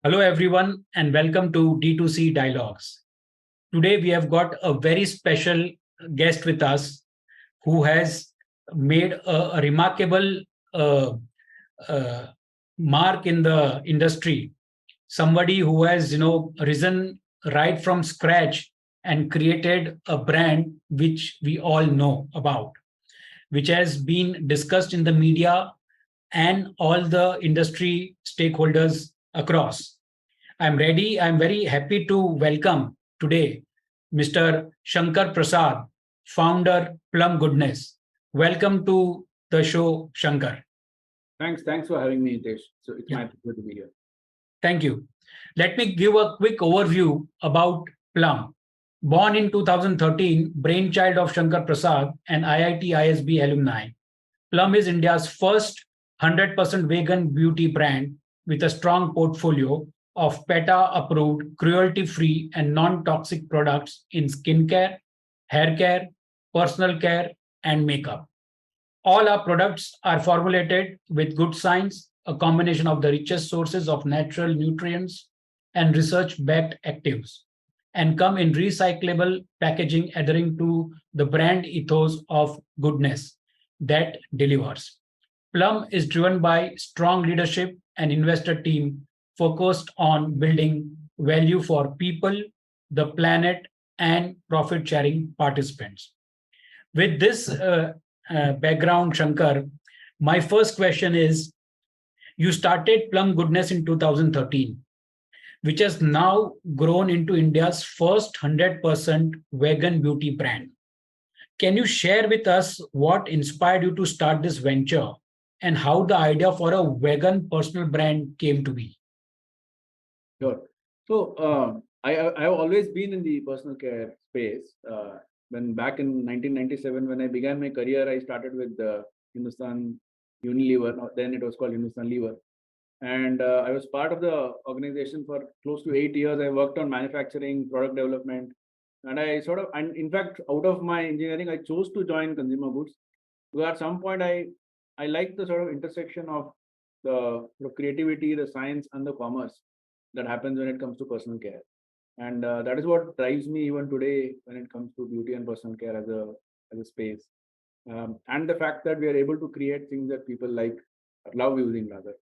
Hello, everyone, and welcome to D2C Dialogues. Today, we have got a very special guest with us who has made a remarkable uh, uh, mark in the industry. Somebody who has, risen right from scratch and created a brand which we all know about, which has been discussed in the media and all the industry stakeholders across. I'm ready. I'm very happy to welcome today Mr. Shankar Prasad, founder Plum Goodness. Welcome to the show, Shankar. Thanks for having me, Hitesh. So it's Yeah, my pleasure to be here. thank you. Let me give a quick overview about Plum. Born in 2013, brainchild of Shankar Prasad and IIT ISB alumni, Plum is India's first 100% vegan beauty brand with a strong portfolio of PETA approved, cruelty free, and non toxic products in skincare, hair care, personal care, and makeup. All our products are formulated with good science, a combination of the richest sources of natural nutrients and research backed actives, and come in recyclable packaging adhering to the brand ethos of goodness that delivers. Plum is driven by strong leadership and investor team focused on building value for people, the planet, and profit sharing participants. With this background, Shankar, my first question is you started Plum Goodness in 2013, which has now grown into India's first 100% vegan beauty brand. Can you share with us what inspired you to start this venture and how the idea for a vegan personal brand came to be? Sure. So I've always been in the personal care space. When back in 1997, when I began my career, I started with Hindustan Unilever. Then it was called Hindustan Lever, and I was part of the organization for close to 8 years. I worked on manufacturing, product development, and and in fact, out of my engineering, I chose to join consumer goods. Because at some point, I like the sort of intersection of the creativity, the science, and the commerce that happens when it comes to personal care. And that is what drives me even today when it comes to beauty and personal care as a space. And the fact that we are able to create things that people like, love using rather.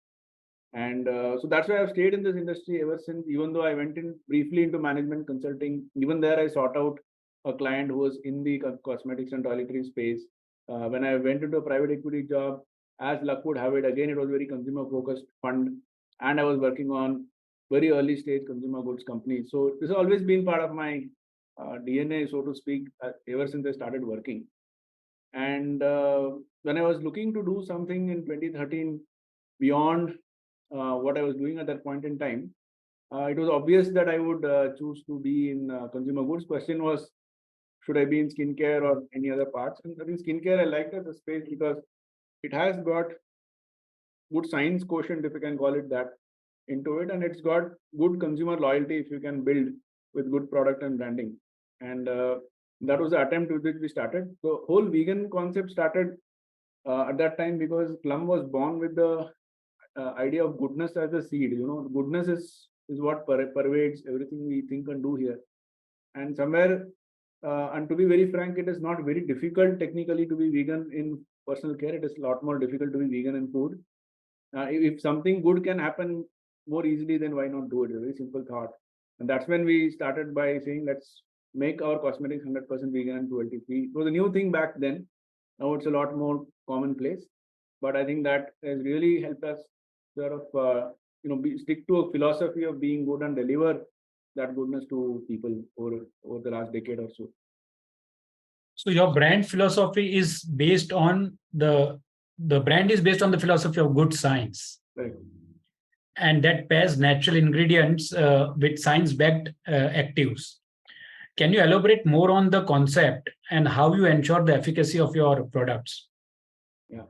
And so that's why I've stayed in this industry ever since. Even though I went in briefly into management consulting, even there I sought out a client who was in the cosmetics and toiletry space. When I went into a private equity job, as luck would have it, again it was very consumer focused fund, and I was working on very early stage consumer goods companies. So this has always been part of my DNA, so to speak, ever since I started working. And when I was looking to do something in 2013 beyond what I was doing at that point in time, it was obvious that I would choose to be in consumer goods. Question was, should I be in skincare or any other parts? And I think skincare I liked as a space because it has got good science quotient, if you can call it that, into it, and it's got good consumer loyalty if you can build with good product and branding. And that was the attempt with which we started. The whole vegan concept started at that time because Plum was born with the idea of goodness as a seed. Goodness is what pervades everything we think and do here. And somewhere, and to be very frank, it is not very difficult technically to be vegan in personal care. It is a lot more difficult to be vegan in food. If something good can happen more easily, then why not do it? A very simple thought. And that's when we started by saying, let's make our cosmetics 100% vegan and cruelty free. It was a new thing back then. Now it's a lot more commonplace. But I think that has really helped us sort of, stick to a philosophy of being good and deliver that goodness to people over the last decade or so. So your brand philosophy is based on the brand is based on the philosophy of good science, Right. and that pairs natural ingredients with science-backed actives. Can you elaborate more on the concept and how you ensure the efficacy of your products? Yeah.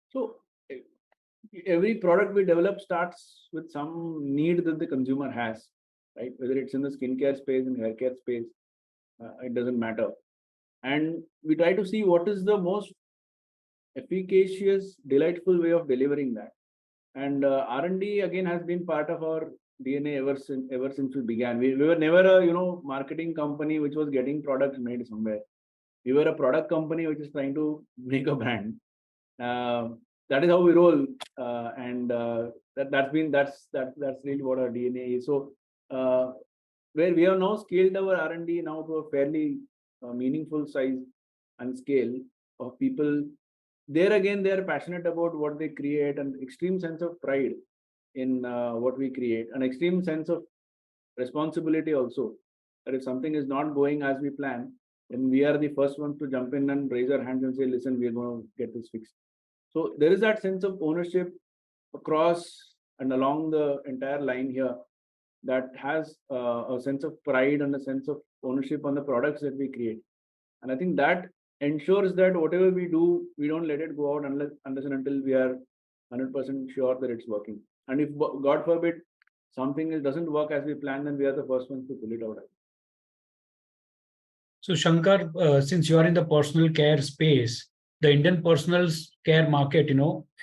So every product we develop starts with some need that the consumer has, right? Whether it's in the skincare space, in haircare space, it doesn't matter. And we try to see what is the most efficacious, delightful way of delivering that. And R&D again has been part of our DNA ever since we began. We were never a marketing company which was getting products made somewhere. We were a product company which is trying to make a brand. That is how we roll, and that's really what our DNA is. So where we have now scaled our R&D now to a fairly meaningful size and scale of people. There again, they are passionate about what they create, and extreme sense of pride in what we create, an extreme sense of responsibility also. That if something is not going as we plan, then we are the first ones to jump in and raise our hands and say, listen, we are going to get this fixed. So there is that sense of ownership across and along the entire line here that has a sense of pride and a sense of ownership on the products that we create. And I think that ensures that whatever we do, we don't let it go out unless and until we are 100% sure that it's working. And if God forbid something doesn't work as we plan, then we are the first ones to pull it out. So, Shankar, since you are in the personal care space, the Indian personal care market,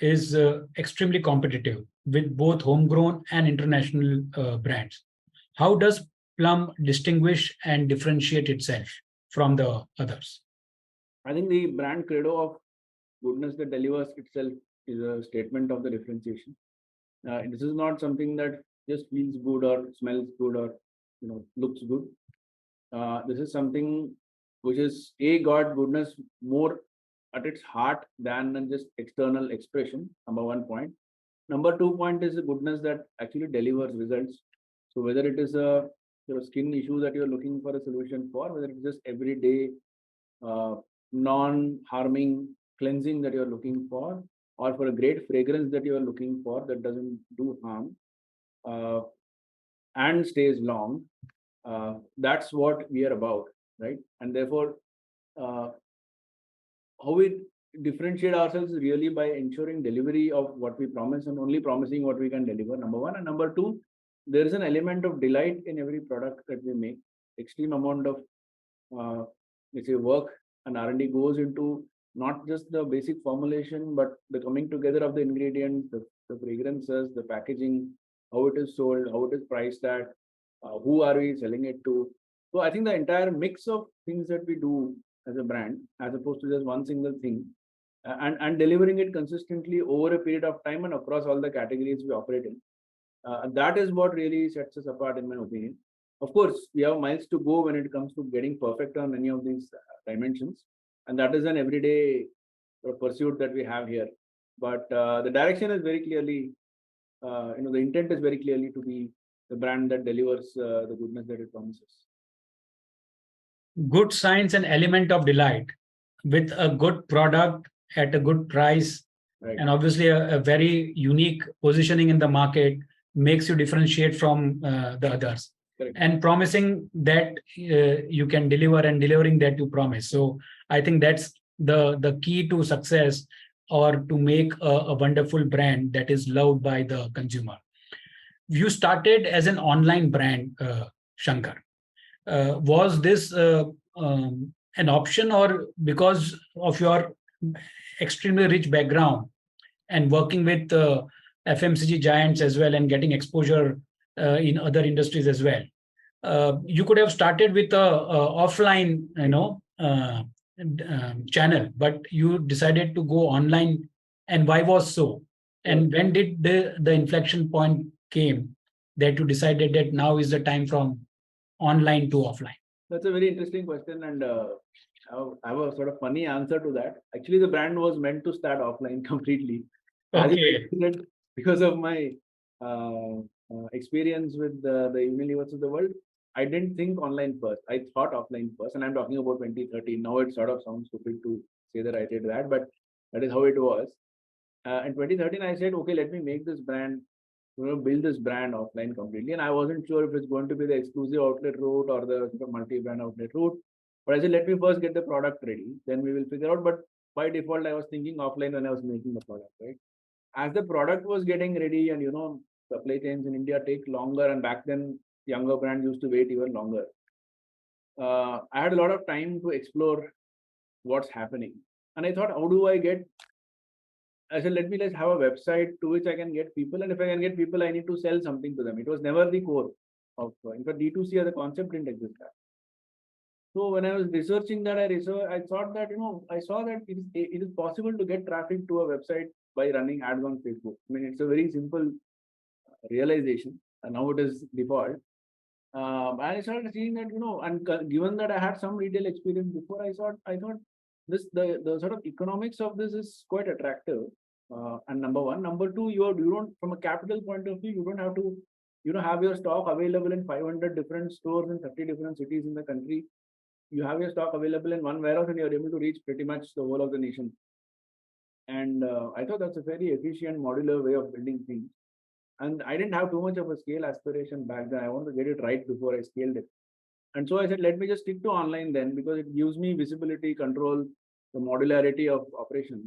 is extremely competitive with both homegrown and international brands. How does Plum distinguish and differentiate itself from the others? I think the brand credo of goodness that delivers itself is a statement of the differentiation. This is not something that just feels good or smells good or looks good. This is something which is got goodness more at its heart than just external expression. Number 1 point. Number 2 point is the goodness that actually delivers results. So whether it is a skin issue that you're looking for a solution for, whether it's just everyday non-harming cleansing that you're looking for, or for a great fragrance that you're looking for that doesn't do harm and stays long, that's what we are about, right? And therefore, how we differentiate ourselves is really by ensuring delivery of what we promise and only promising what we can deliver, number one. And number two, there is an element of delight in every product that we make. Extreme amount of let's say work and R&D goes into not just the basic formulation, but the coming together of the ingredients, the fragrances, the packaging, how it is sold, how it is priced at, who are we selling it to. So I think the entire mix of things that we do as a brand, as opposed to just one single thing, and delivering it consistently over a period of time and across all the categories we operate in. That is what really sets us apart, in my opinion. Of course, we have miles to go when it comes to getting perfect on many of these dimensions, and that is an everyday pursuit that we have here. But the direction is very clearly, the intent is very clearly to be the brand that delivers the goodness that it promises. Good science and element of delight with a good product at a good price, right, and obviously a very unique positioning in the market makes you differentiate from the others. Correct. And promising that you can deliver and delivering that you promise. So I think that's the key to success, or to make a wonderful brand that is loved by the consumer. You started as an online brand, Shankar. Was this an option, or because of your extremely rich background and working with FMCG giants as well and getting exposure in other industries as well, you could have started with a offline channel, but you decided to go online? And why was so? And when did the inflection point came that you decided that now is the time from online to offline? That's a very interesting question, and I have a sort of funny answer to that. Actually, the brand was meant to start offline completely. Okay. Because of my experience with the Unilevers of the world, I didn't think online first. I thought offline first, and I'm talking about 2013. Now it sort of sounds stupid to say that I did that, but that is how it was. In 2013, I said, okay, let me make this brand, build this brand offline completely. And I wasn't sure if it's going to be the exclusive outlet route or the multi-brand outlet route. But I said, let me first get the product ready, then we will figure out. But by default, I was thinking offline when I was making the product, right? As the product was getting ready, and supply chains in India take longer, and back then younger brands used to wait even longer. I had a lot of time to explore what's happening. And I thought, how do I get I said, let's have a website to which I can get people. And if I can get people, I need to sell something to them. It was never the core of, in fact, D2C as a concept didn't exist. So when I was researching that, I thought that, I saw that it is possible to get traffic to a website by running ads on Facebook. I mean, it's a very simple realization, and now it is default. And I started seeing that, and given that I had some retail experience before, I thought the sort of economics of this is quite attractive. And number one, number two, you don't, from a capital point of view, you don't have to, have your stock available in 500 different stores in 30 different cities in the country. You have your stock available in one warehouse, and you're able to reach pretty much the whole of the nation. And I thought that's a very efficient modular way of building things. And I didn't have too much of a scale aspiration back then. I wanted to get it right before I scaled it. And so I said, let me just stick to online then, because it gives me visibility, control, the modularity of operations.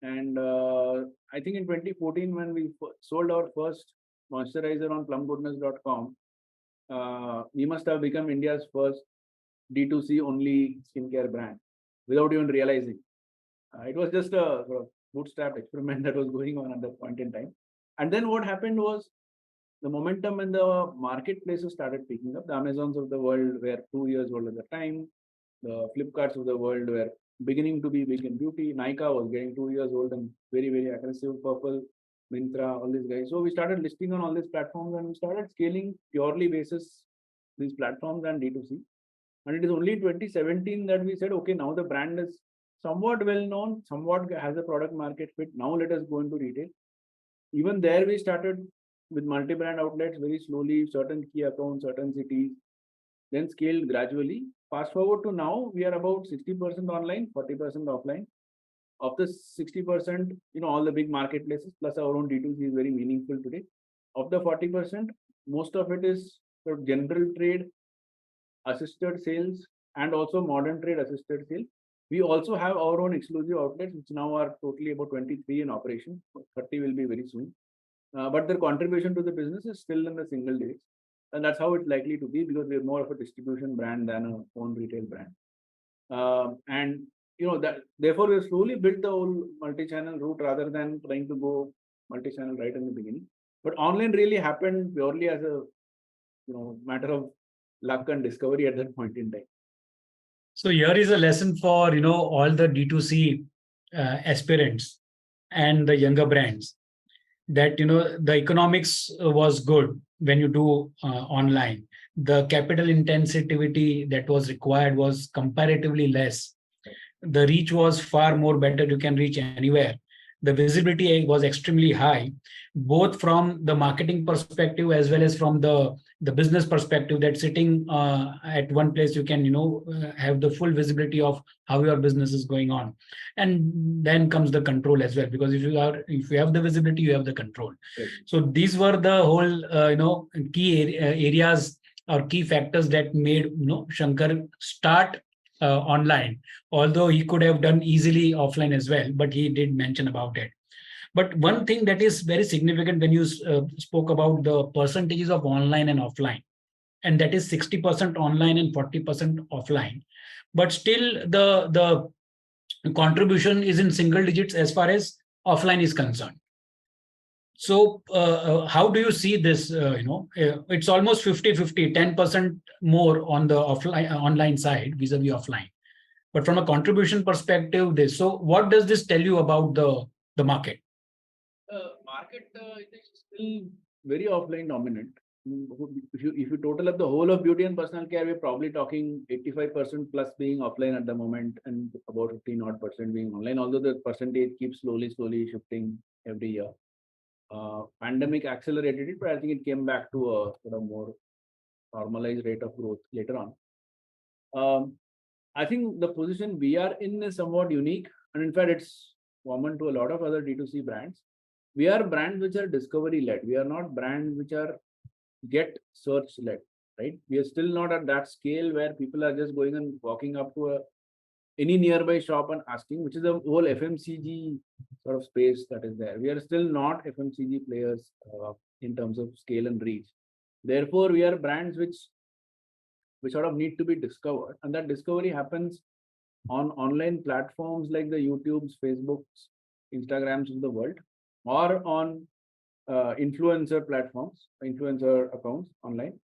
And I think in 2014, when we sold our first moisturizer on plumgoodness.com, we must have become India's first D2C only skincare brand without even realizing. It was just a sort of bootstrap experiment that was going on at that point in time. And then what happened was the momentum in the marketplaces started picking up. The Amazons of the world were 2 years old at the time. The Flipkarts of the world were beginning to be big in beauty. Nykaa was getting 2 years old and very, very aggressive. Purple, Myntra, all these guys. So we started listing on all these platforms, and we started scaling purely basis these platforms and D2C. And it is only 2017 that we said, okay, now the brand is somewhat well known, somewhat has a product market fit. Now let us go into retail. Even there, we started with multi-brand outlets very slowly, certain key accounts, certain cities, then scaled gradually. Fast forward to now, we are about 60% online, 40% offline. Of the 60%, all the big marketplaces plus our own D2C is very meaningful today. Of the 40%, most of it is for general trade, assisted sales, and also modern trade assisted sale. We also have our own exclusive outlets, which now are totally about 23 in operation. 30 will be very soon. But their contribution to the business is still in the single digits. And that's how it's likely to be, because we're more of a distribution brand than a own retail brand. And that therefore we've slowly built the whole multi-channel route rather than trying to go multi-channel right in the beginning. But online really happened purely as a matter of luck and discovery at that point in time. So here is a lesson for all the D2C aspirants and the younger brands, that the economics was good when you do online. The capital intensity that was required was comparatively less. The reach was far more better. You can reach anywhere. The visibility was extremely high, both from the marketing perspective as well as from the business perspective, that sitting at one place you can have the full visibility of how your business is going on. And then comes the control as well, because if you have the visibility, you have the control. Right. So these were the whole key areas or key factors that made Shankar start online, although he could have done easily offline as well, but he did mention about it. But one thing that is very significant when you spoke about the percentages of online and offline, and that is 60% online and 40% offline, but still the contribution is in single digits as far as offline is concerned. So how do you see this? It's almost 50-50, 10% more on the online side vis-a-vis offline. But from a contribution perspective, so what does this tell you about the market? Market is still very offline dominant. If you total up the whole of beauty and personal care, we're probably talking 85% plus being offline at the moment, and about 15 odd percent being online. Although the percentage keeps slowly shifting every year. Pandemic accelerated it, but I think it came back to a sort of more normalized rate of growth later on. I think the position we are in is somewhat unique, and in fact, it's common to a lot of other D2C brands. We are brands which are discovery led. We are not brands which are get search led, right? We are still not at that scale where people are just going and walking up to any nearby shop and asking, which is a whole FMCG sort of space that is there. We are still not FMCG players in terms of scale and reach. Therefore, we are brands which sort of need to be discovered, and that discovery happens on online platforms like the YouTubes, Facebooks, Instagrams of the world, or on influencer platforms, influencer accounts online,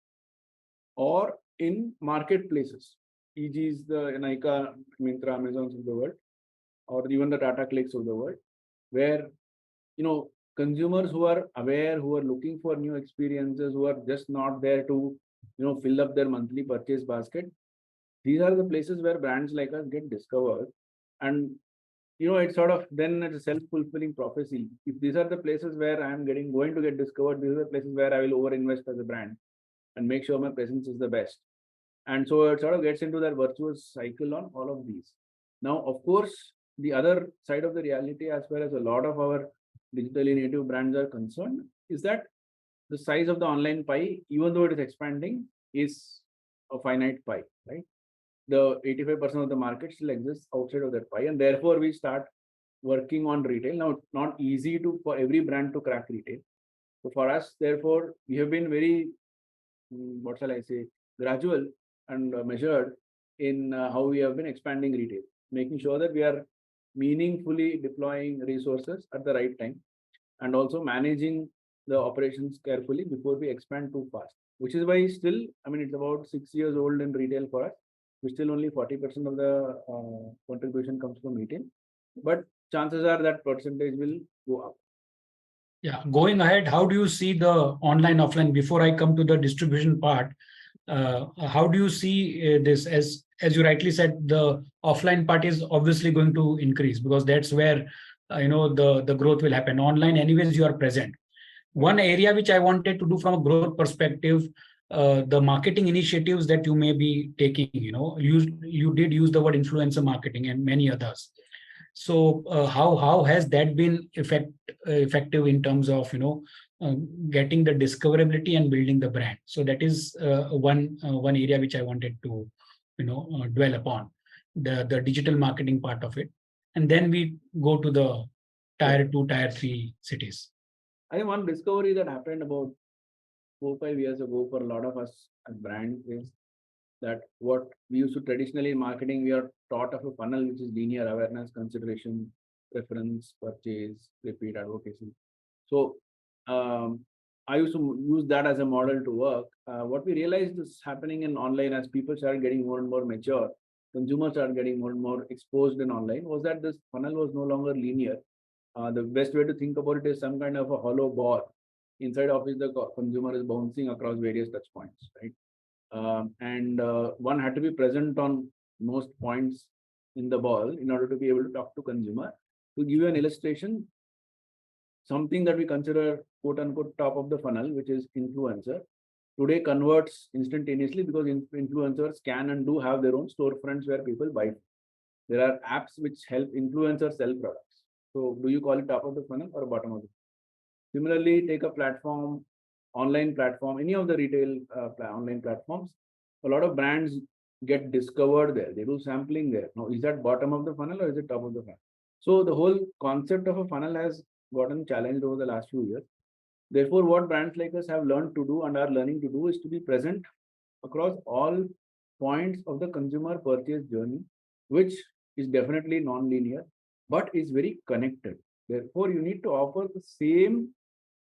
or in marketplaces, e.g. the Nykaa, Myntra, Amazons of the world, or even the Tata Clicks of the world, where consumers who are aware, who are looking for new experiences, who are just not there to fill up their monthly purchase basket, these are the places where brands like us get discovered. And it's sort of then it's a self-fulfilling prophecy. If these are the places where I'm going to get discovered, these are the places where I will over invest as a brand and make sure my presence is the best. And so it sort of gets into that virtuous cycle on all of these. Now, of course, the other side of the reality, as far as a lot of our digitally native brands are concerned, is that the size of the online pie, even though it is expanding, is a finite pie, right? The 85% of the market still exists outside of that pie, and therefore we start working on retail. Now, it's not easy for every brand to crack retail. So for us, therefore, we have been very, what shall I say, gradual and measured in how we have been expanding retail, making sure that we are meaningfully deploying resources at the right time, and also managing the operations carefully before we expand too fast. Which is why still, it's about 6 years old in retail for us. We still only 40% of the contribution comes from retail, but chances are that percentage will go up. Yeah, going ahead, how do you see the online offline? Before I come to the distribution part, how do you see this? As you rightly said, the offline part is obviously going to increase because that's where the growth will happen. Online, anyways, you are present. One area which I wanted to do from a growth perspective, the marketing initiatives that you may be taking. You did use the word influencer marketing and many others. So how has that been effective in terms of getting the discoverability and building the brand? So that is one area which I wanted to dwell upon, the digital marketing part of it, and then we go to the tier 2, tier 3 cities. I think one discovery that happened about 4-5 years ago for a lot of us as brands is that what we used to traditionally in marketing, we are taught of a funnel which is linear: awareness, consideration, preference, purchase, repeat, advocacy. So I used to use that as a model to work. What we realized is happening in online as people started getting more and more mature, consumers started getting more and more exposed in online, was that this funnel was no longer linear. The best way to think about it is some kind of a hollow ball inside of which the consumer is bouncing across various touch points, right? And one had to be present on most points in the ball in order to be able to talk to consumer. To give you an illustration, something that we consider quote unquote top of the funnel, which is influencer, today converts instantaneously because influencers can and do have their own storefronts where people buy. There are apps which help influencers sell products. So do you call it top of the funnel or bottom of the funnel? Similarly, take a platform, online platform, any of the retail online platforms, a lot of brands get discovered there. They do sampling there. Now, is that bottom of the funnel or is it top of the funnel? So the whole concept of a funnel has gotten challenged over the last few years. Therefore, what brands like us have learned to do and are learning to do is to be present across all points of the consumer purchase journey, which is definitely non-linear, but is very connected. Therefore, you need to offer the same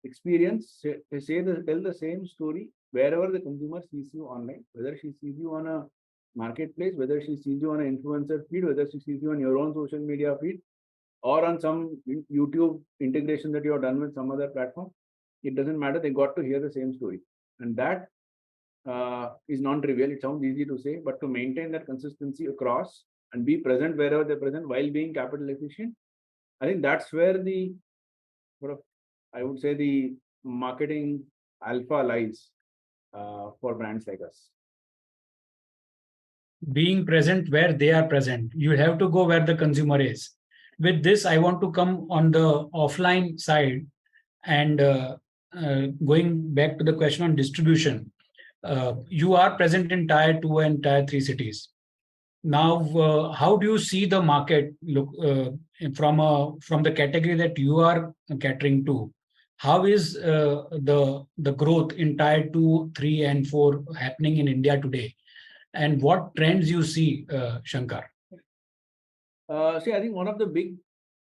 experience, tell the same story wherever the consumer sees you online, whether she sees you on a marketplace, whether she sees you on an influencer feed, whether she sees you on your own social media feed, or on some YouTube integration that you have done with some other platform. It doesn't matter. They got to hear the same story, and that is non-trivial. It sounds easy to say, but to maintain that consistency across and be present wherever they're present while being capital efficient, I think that's where the sort of, I would say, the marketing alpha lies for brands like us. Being present where they are present. You have to go where the consumer is. With this, I want to come on the offline side and going back to the question on distribution. You are present in tier 2 and tier 3 cities. Now, how do you see the market look from the category that you are catering to? How is the growth in tier 2, 3, and 4 happening in India today? And what trends you see, Shankar? See, I think one of the big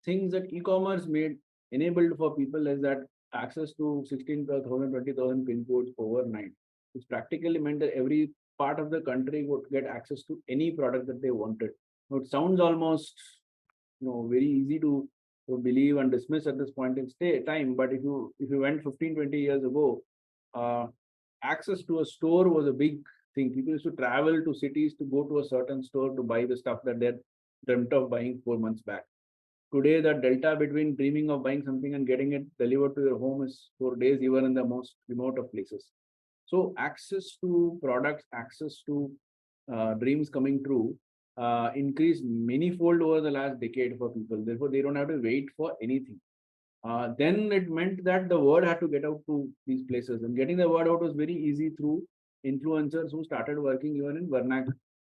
things that e-commerce made enabled for people is that access to 16,000, 20,000 pin codes overnight. Which practically meant that every part of the country would get access to any product that they wanted. Now, it sounds almost very easy to believe and dismiss at this point in time, but if you went 15, 20 years ago, uh, access to a store was a big thing. People used to travel to cities to go to a certain store to buy the stuff that they dreamt of buying 4 months back. Today, the delta between dreaming of buying something and getting it delivered to your home is 4 days, even in the most remote of places. So access to products, access to dreams coming true increased manyfold over the last decade for people. Therefore, they don't have to wait for anything. Then it meant that the word had to get out to these places, and getting the word out was very easy through influencers who started working even in Vernac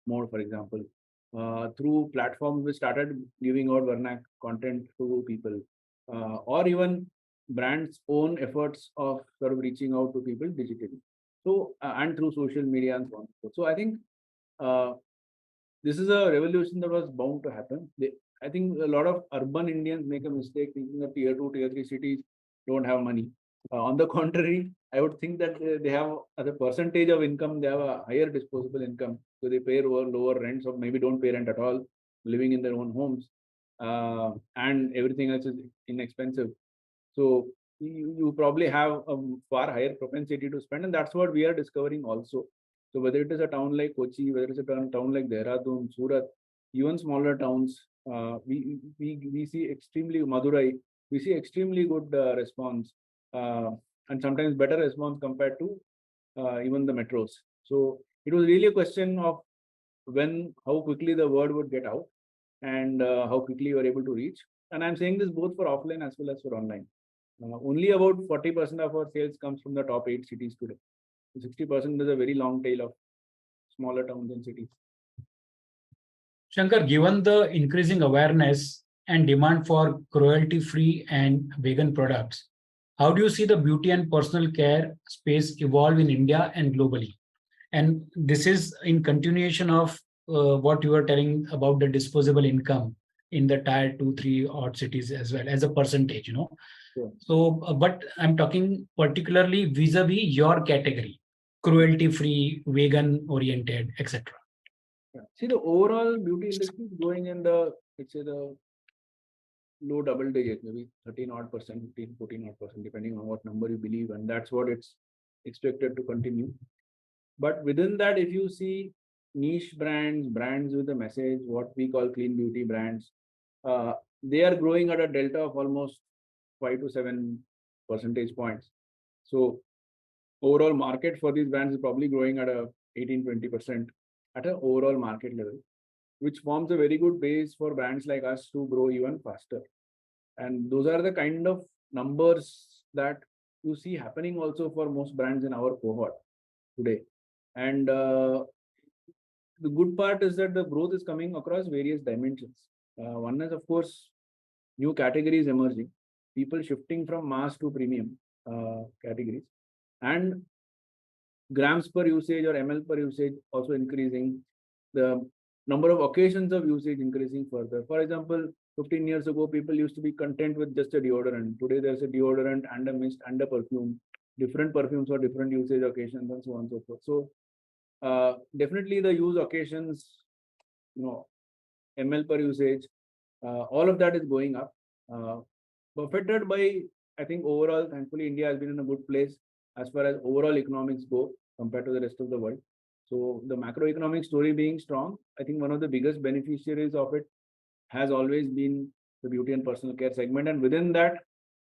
mode, for example, through platforms which started giving out Vernac content to people, or even brands' own efforts of sort of reaching out to people digitally. So, and through social media and so on. So I think uh, this is a revolution that was bound to happen. I think a lot of urban Indians make a mistake thinking that tier two, tier three cities don't have money. On the contrary, I would think that they have, as a percentage of income, they have a higher disposable income. So they pay lower rents, or maybe don't pay rent at all, living in their own homes, and everything else is inexpensive. So you probably have a far higher propensity to spend, and that's what we are discovering also. So whether it is a town like Kochi, whether it's a town like Dehradun, Surat, even smaller towns, we see extremely Madurai, we see extremely good response, and sometimes better response compared to even the metros. So it was really a question of how quickly the word would get out, and how quickly you are able to reach. And I'm saying this both for offline as well as for online. Only about 40% of our sales comes from the top 8 cities today. 60% is a very long tail of smaller towns and cities. Shankar, given the increasing awareness and demand for cruelty-free and vegan products, how do you see the beauty and personal care space evolve in India and globally? And this is in continuation of what you were telling about the disposable income in the tier 2, 3 odd cities as well as a percentage, Sure. So, but I'm talking particularly vis-a-vis your category, cruelty-free, vegan-oriented, etc. Yeah. See, the overall beauty industry is going in the, let's say, the low double digit, maybe 13 odd percent, 15, 14 odd percent, depending on what number you believe. And that's what it's expected to continue. But within that, if you see niche brands with a message, what we call clean beauty brands, they are growing at a delta of almost 5 to 7 percentage points. So overall market for these brands is probably growing at a 18-20% at an overall market level, which forms a very good base for brands like us to grow even faster. And those are the kind of numbers that you see happening also for most brands in our cohort today. And the good part is that the growth is coming across various dimensions. One is, of course, new categories emerging, people shifting from mass to premium categories, and grams per usage or ml per usage also increasing, the number of occasions of usage increasing further. For example, 15 years ago, people used to be content with just a deodorant. Today, there's a deodorant and a mist and a perfume, different perfumes for different usage occasions, and so on and so forth. So definitely the use occasions, ml per usage, all of that is going up. Buffeted by, I think overall, thankfully, India has been in a good place as far as overall economics go compared to the rest of the world. So the macroeconomic story being strong, I think one of the biggest beneficiaries of it has always been the beauty and personal care segment. And within that,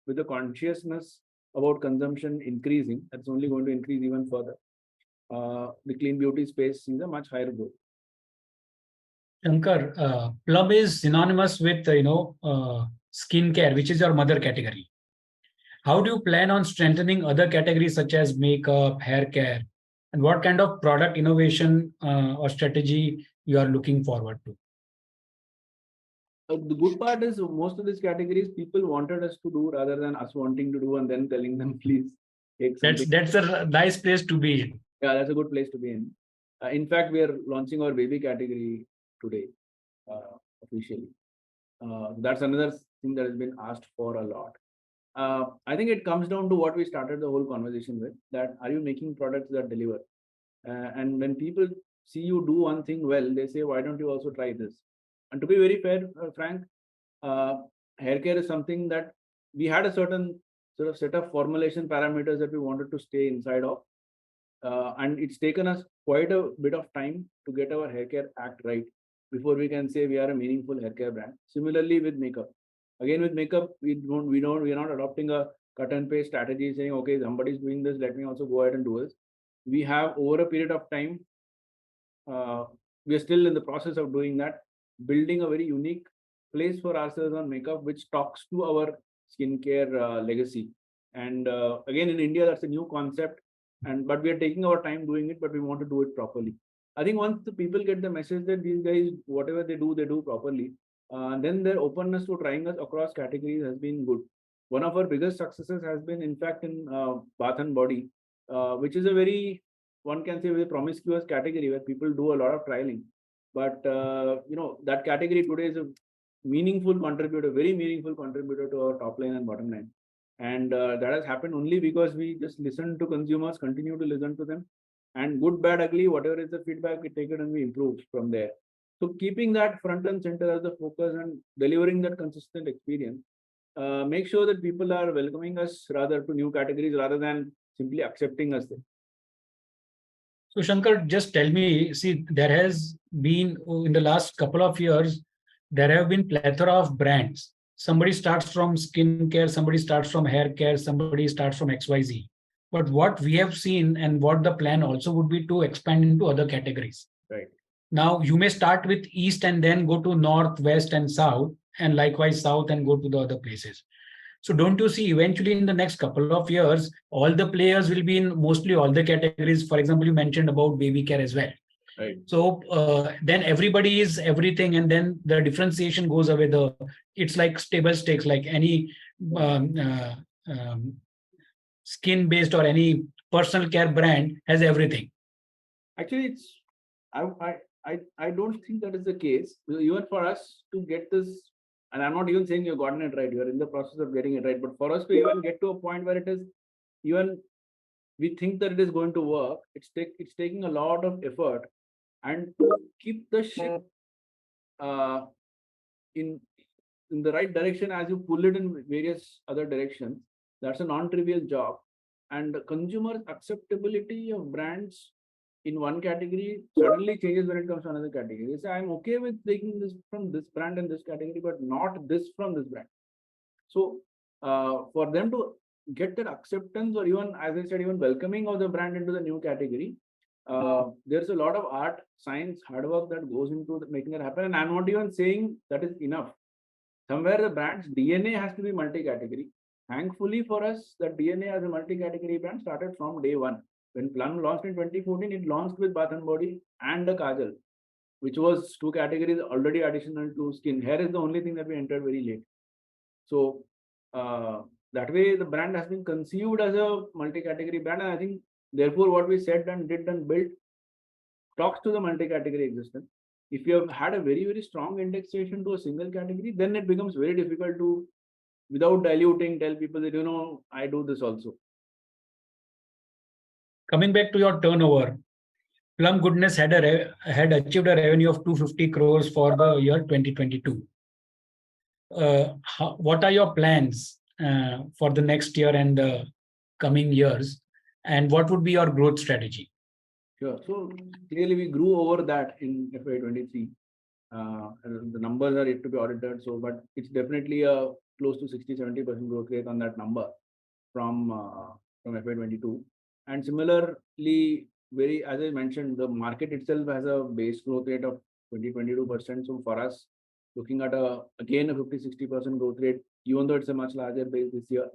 with the consciousness about consumption increasing, that's only going to increase even further. The clean beauty space sees a much higher growth. Shankar, Plum is synonymous with skincare, which is your mother category. How do you plan on strengthening other categories such as makeup, hair care, and what kind of product innovation or strategy you are looking forward to? The good part is most of these categories people wanted us to do rather than us wanting to do and then telling them, please take something. That's a nice place to be in. Yeah, that's a good place to be in. In fact, we are launching our baby category today officially. That's another thing that has been asked for a lot. I think it comes down to what we started the whole conversation with, that are you making products that deliver? And when people see you do one thing well, they say, why don't you also try this? And to be very fair, frank, hair care is something that we had a certain sort of set of formulation parameters that we wanted to stay inside of. And it's taken us quite a bit of time to get our hair care act right before we can say we are a meaningful hair care brand. Similarly with makeup. Again, with makeup, we're not adopting a cut and paste strategy saying, okay, somebody's doing this, let me also go ahead and do this. We have over a period of time, we are still in the process of doing that, building a very unique place for ourselves on makeup, which talks to our skincare legacy. And again, in India, that's a new concept, but we are taking our time doing it, but we want to do it properly. I think once the people get the message that these guys, whatever they do properly, then their openness to trying us across categories has been good. One of our biggest successes has been, in fact, in bath and body, which is a very, one can say, very promiscuous category where people do a lot of trialing. But that category today is a meaningful contributor, very meaningful contributor to our top line and bottom line. And that has happened only because we just listen to consumers, continue to listen to them, and good, bad, ugly, whatever is the feedback, we take it and we improve from there. So keeping that front and center as the focus and delivering that consistent experience, make sure that people are welcoming us rather to new categories rather than simply accepting us there. So Shankar, just tell me, see, there has been in the last couple of years, there have been plethora of brands. Somebody starts from skincare, somebody starts from hair care, somebody starts from XYZ. But what we have seen and what the plan also would be to expand into other categories. Right. Now, you may start with East and then go to North, West, and South, and likewise South and go to the other places. So don't you see eventually in the next couple of years, all the players will be in mostly all the categories. For example, you mentioned about baby care as well. Right. So then everybody is everything, and then the differentiation goes away. It's like stable stakes, like any um, uh, um, skin-based or any personal care brand has everything. Actually, it's I don't think that is the case. Even for us to get this, and I'm not even saying you've gotten it right, you're in the process of getting it right, but for us to even get to a point where it is even we think that it is going to work, it's taking a lot of effort, and to keep the ship uh, in the right direction as you pull it in various other directions, that's a non-trivial job. And the consumer acceptability of brands in one category suddenly changes when it comes to another category. So I'm okay with taking this from this brand in this category, but not this from this brand. So for them to get that acceptance, or even, as I said, even welcoming of the brand into the new category, there's a lot of art, science, hard work that goes into making that happen. And I'm not even saying that is enough. Somewhere the brand's DNA has to be multi-category. Thankfully for us, the DNA as a multi-category brand started from day one. When Plum launched in 2014, it launched with bath and body and the kajal, which was two categories already additional to skin. Hair is the only thing that we entered very late. So that way the brand has been conceived as a multi-category brand. And I think therefore what we said and did and built talks to the multi-category existence. If you have had a very, very strong indexation to a single category, then it becomes very difficult to, without diluting, tell people that, I do this also. Coming back to your turnover, Plum Goodness had achieved a revenue of 250 crores for the year 2022. What are your plans for the next year and the coming years, and what would be your growth strategy? Sure. So clearly we grew over that in FY23. The numbers are yet to be audited, but it's definitely a close to 60-70% growth rate on that number from FY22. And similarly, as I mentioned, the market itself has a base growth rate of 20-22%. So for us, looking at again a 50-60% growth rate, even though it's a much larger base this year,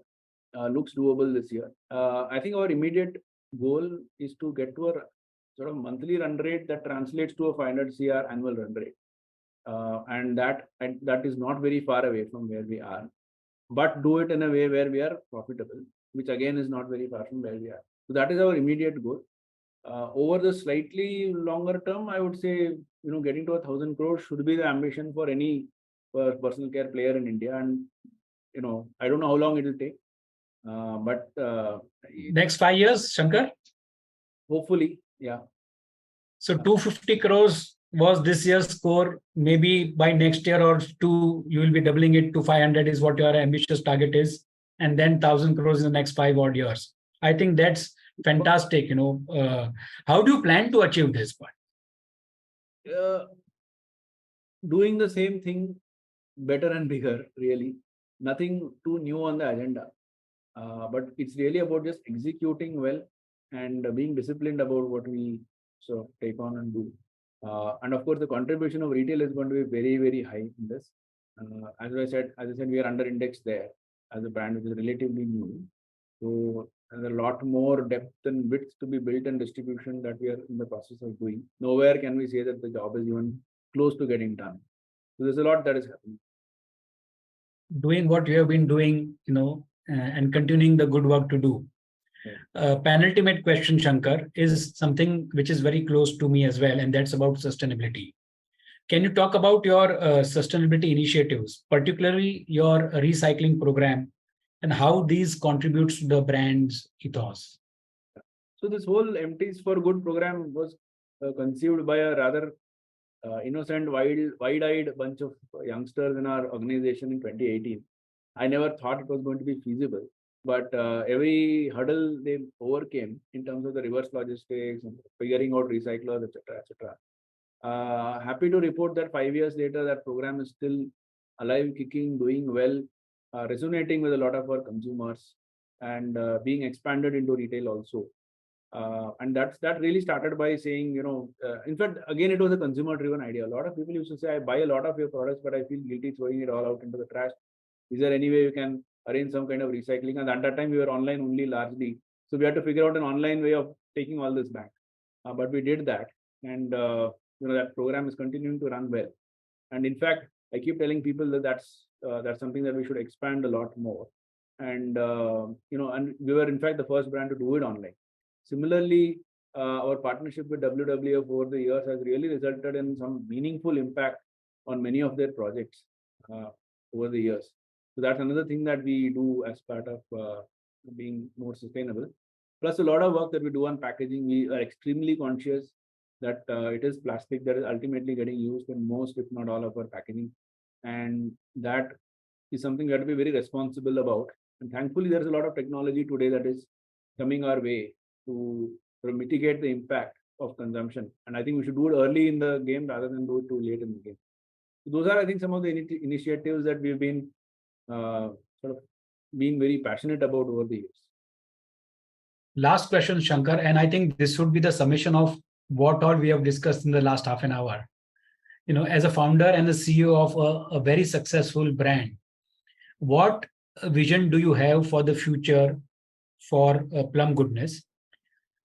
looks doable this year. I think our immediate goal is to get to a sort of monthly run rate that translates to a 500 CR annual run rate. And that is not very far away from where we are, but do it in a way where we are profitable, which again is not very far from where we are. So that is our immediate goal. Over the slightly longer term, I would say, getting to 1,000 crores should be the ambition for any personal care player in India, and I don't know how long it will take, but Next 5 years, Shankar? hopefully, yeah. So 250 crores was this year's score. Maybe by next year or two, you will be doubling it to 500 is what your ambitious target is. And then 1,000 crores in the next 5 odd years. I think that's fantastic. How do you plan to achieve this part? Doing the same thing better and bigger, really. Nothing too new on the agenda. But it's really about just executing well and being disciplined about what we sort of take on and do. And of course, the contribution of retail is going to be very, very high in this. As I said, we are under indexed there as a brand which is relatively new. So there's a lot more depth and width to be built and distribution that we are in the process of doing. Nowhere can we say that the job is even close to getting done. So there's a lot that is happening. Doing what you have been doing, and continuing the good work to do. Penultimate question, Shankar, is something which is very close to me as well, and that's about sustainability. Can you talk about your sustainability initiatives, particularly your recycling program, and how these contributes to the brand's ethos? So this whole Empties for Good program was conceived by a rather innocent, wide-eyed bunch of youngsters in our organization in 2018. I never thought it was going to be feasible, but every hurdle they overcame in terms of the reverse logistics and figuring out recyclers, etc., etc. Happy to report that 5 years later, that program is still alive, kicking, doing well, resonating with a lot of our consumers, and being expanded into retail also. And that really started by saying, in fact, again, it was a consumer-driven idea. A lot of people used to say, I buy a lot of your products, but I feel guilty throwing it all out into the trash. Is there any way you can arrange some kind of recycling? And at that time, we were online only largely. So we had to figure out an online way of taking all this back. But we did that. And, that program is continuing to run well. And in fact, I keep telling people that that's something that we should expand a lot more. And, and we were, in fact, the first brand to do it online. Similarly, our partnership with WWF over the years has really resulted in some meaningful impact on many of their projects over the years. So that's another thing that we do as part of being more sustainable. Plus, a lot of work that we do on packaging, we are extremely conscious that it is plastic that is ultimately getting used in most, if not all, of our packaging. And that is something we have to be very responsible about. And thankfully, there's a lot of technology today that is coming our way to sort of mitigate the impact of consumption. And I think we should do it early in the game rather than do it too late in the game. So those are, I think, some of the initiatives that we've been sort of being very passionate about over the years. Last question, Shankar, and I think this would be the summation of what all we have discussed in the last half an hour. As a founder and the CEO of a very successful brand, what vision do you have for the future for Plum Goodness?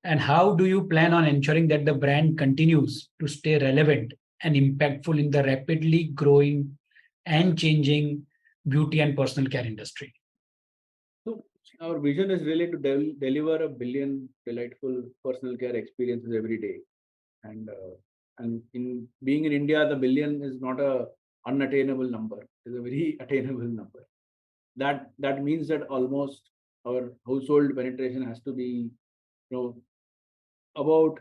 And how do you plan on ensuring that the brand continues to stay relevant and impactful in the rapidly growing and changing beauty and personal care industry? So our vision is really to deliver 1 billion delightful personal care experiences every day. And in being in India, the 1 billion is not a unattainable number. It's a very attainable number. That means that almost our household penetration has to be, about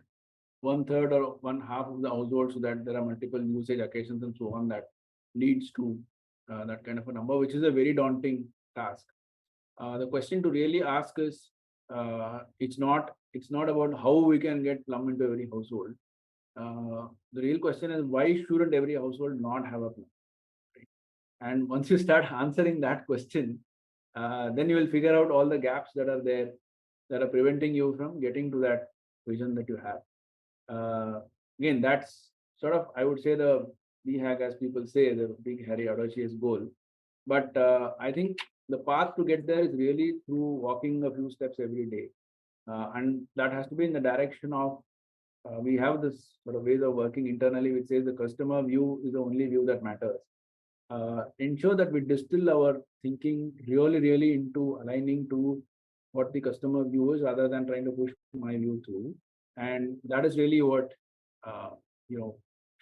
1/3 or 1/2 of the household, so that there are multiple usage occasions and so on that leads to that kind of a number, which is a very daunting task. The question to really ask is, it's not about how we can get Plum into every household. The real question is, why shouldn't every household not have a Plum? Right? And once you start answering that question, then you will figure out all the gaps that are there that are preventing you from getting to that vision that you have. Again, that's sort of, I would say, the BHAG, as people say, the big, hairy, audacious goal. But I think the path to get there is really through walking a few steps every day. And that has to be in the direction of, we have this sort of ways of working internally, which says the customer view is the only view that matters. Ensure that we distill our thinking really, really into aligning to what the customer view is, rather than trying to push my view through. And that is really what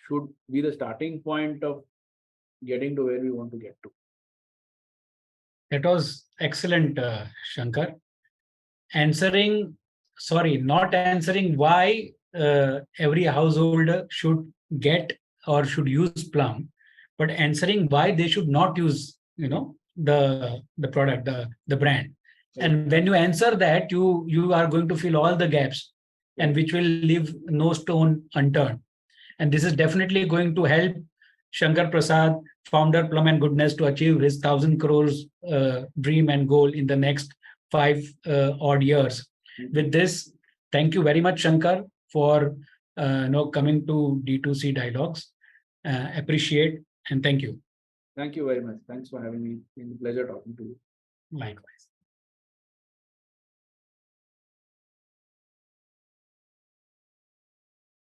should be the starting point of getting to where we want to get to. That was excellent, Shankar. Not answering why every householder should get or should use Plum, but answering why they should not use, the product, the brand. And when you answer that, you are going to fill all the gaps, and which will leave no stone unturned. And this is definitely going to help Shankar Prasad, founder Plum and Goodness, to achieve his 1,000 crores dream and goal in the next 5 odd years. With this, thank you very much, Shankar, for coming to D2C Dialogues. Appreciate and thank you. Thank you very much. Thanks for having me. It's been a pleasure talking to you. Likewise.